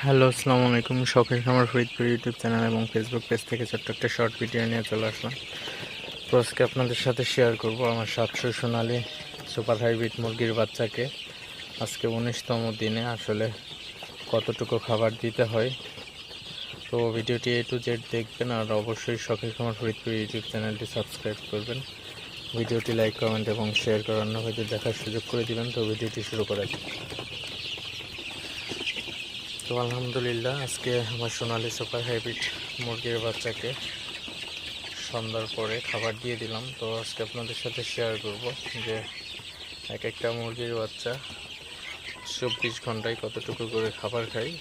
Hello, আসসালামু আলাইকুম। শখের খামার ফরিদপুর ইউটিউব চ্যানেল এবং ফেসবুক পেজ থেকে ছোট্ট একটা শর্ট ভিডিও নিয়ে চলে আসলাম। তো আজকে আপনাদের সাথে শেয়ার করব আমার 700 সোনালী সুপার হাইব্রিড মুরগির বাচ্চাকে আজকে 19তম দিনে আসলে কতটুকু খাবার দিতে হয়। তো ভিডিওটি A to Z দেখবেন আর অবশ্যই শখের খামার ফরিদপুর ইউটিউব চ্যানেলটি সাবস্ক্রাইব করবেন। ভিডিওটি লাইক, কমেন্ট এবং শেয়ার করে অন্য ভাইদের দেখার সুযোগ করে দিবেন। তো ভিডিওটি শুরু করা যাক। তো আলহামদুলিল্লাহ, আজকে আমার সোনালী সুপার হাইব্রিড মুরগির বাচ্চাকে সন্ধ্যার পরে খাবার দিয়ে দিলাম। তো আজকে আপনাদের সাথে শেয়ার করব যে এক একটা মুরগির বাচ্চা 24 ঘন্টায় কতটুকু করে খাবার খায়।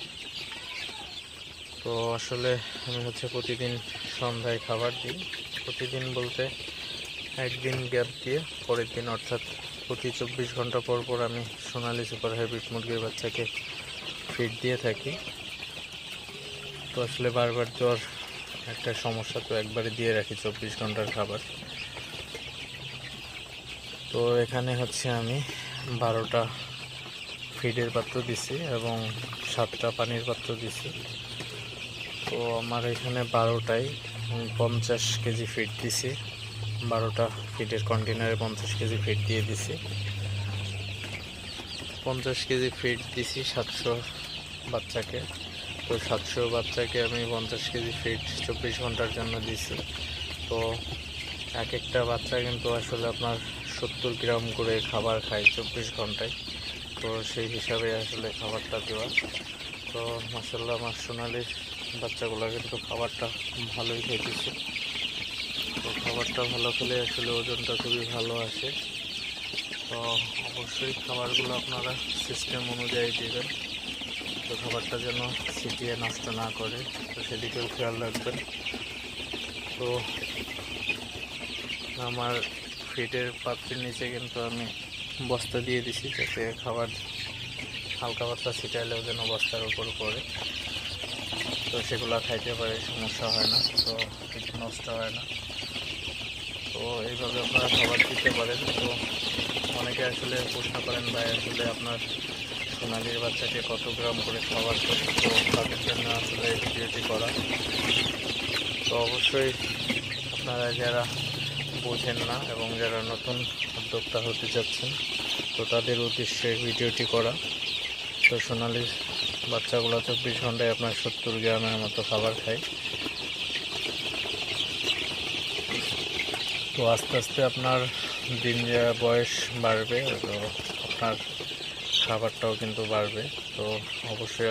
তো আসলে আমি প্রতিদিন সন্ধ্যায় খাবার দিই। প্রতিদিন বলতে একদিন গ্যাপ দিয়ে পরের দিন, অর্থাৎ প্রতি 24 ঘন্টা পর পর আমি সোনালী সুপার হাইব্রিড মুরগির বাচ্চাকে ফিড দিয়ে থাকি। তো আসলে বারবার দেওয়ার একটা সমস্যা, তো একবারে দিয়ে রাখি 24 ঘন্টার খাবার। তো এখানে আমি 12টা ফিডের পাত্র দিছি এবং 7টা পানির পাত্র দিছি। তো আমার এখানে 12টায় 50 কেজি ফিড দিছি। 12টা ফিডের কন্টেনারে 50 কেজি ফিড দিয়ে দিছি। 50 কেজি ফিড দিছি 700 বাচ্চাকে। তো 700 বাচ্চাকে আমি 50 কেজি ফিড 24 ঘন্টার জন্য দিছি। তো এক একটা বাচ্চা কিন্তু আসলে আপনার 70 গ্রাম করে খাবার খায় 24 ঘন্টায়। তো সেই হিসাবে আসলে খাবারটা দেওয়া। তো মাশাআল্লাহ আমার সোনালির বাচ্চাগুলো কিন্তু খাবারটা ভালোই খাইতেছে। তো খাবারটা ভালো খেলে আসলে ওজনটা খুবই ভালো আসে। তো অবশ্যই খাবারগুলো আপনারা সিস্টেম অনুযায়ী দেবেন, তো খাবারটা যেন ছিটিয়ে নষ্ট না করে, তো সেদিকেও খেয়াল রাখবেন। তো আমার ফিডের পাত্রের নিচে কিন্তু আমি বস্তা দিয়ে দিছি, যাতে খাবার হালকা পাতলা ছিটাইলেও যেন বস্তার উপর পড়ে, তো সেগুলো খাইতে পারে, সমস্যা হয় না, তো কিছু নষ্ট হয় না। তো এইভাবে আপনারা খাবার দিতে পারেন। তো অনেকে আসলে প্রশ্ন করেন, ভাই আসলে আপনার সোনালির বাচ্চাকে কত গ্রাম করে খাবার করে, তো তাদের জন্য আসলে এই ভিডিওটি করা। তো অবশ্যই আপনারা যারা বোঝেন না এবং যারা নতুন উদ্যোক্তা হতে যাচ্ছেন, তো তাদের উদ্দেশ্যে ভিডিওটি করা। তো সোনালির বাচ্চাগুলো 24 ঘন্টায় আপনার 70 গ্রামের মতো খাবার খায়। তো আস্তে আস্তে আপনার দিন বয়স বাড়বে, তো আপনার খাবারটাও কিন্তু বাড়বে। তো অবশ্যই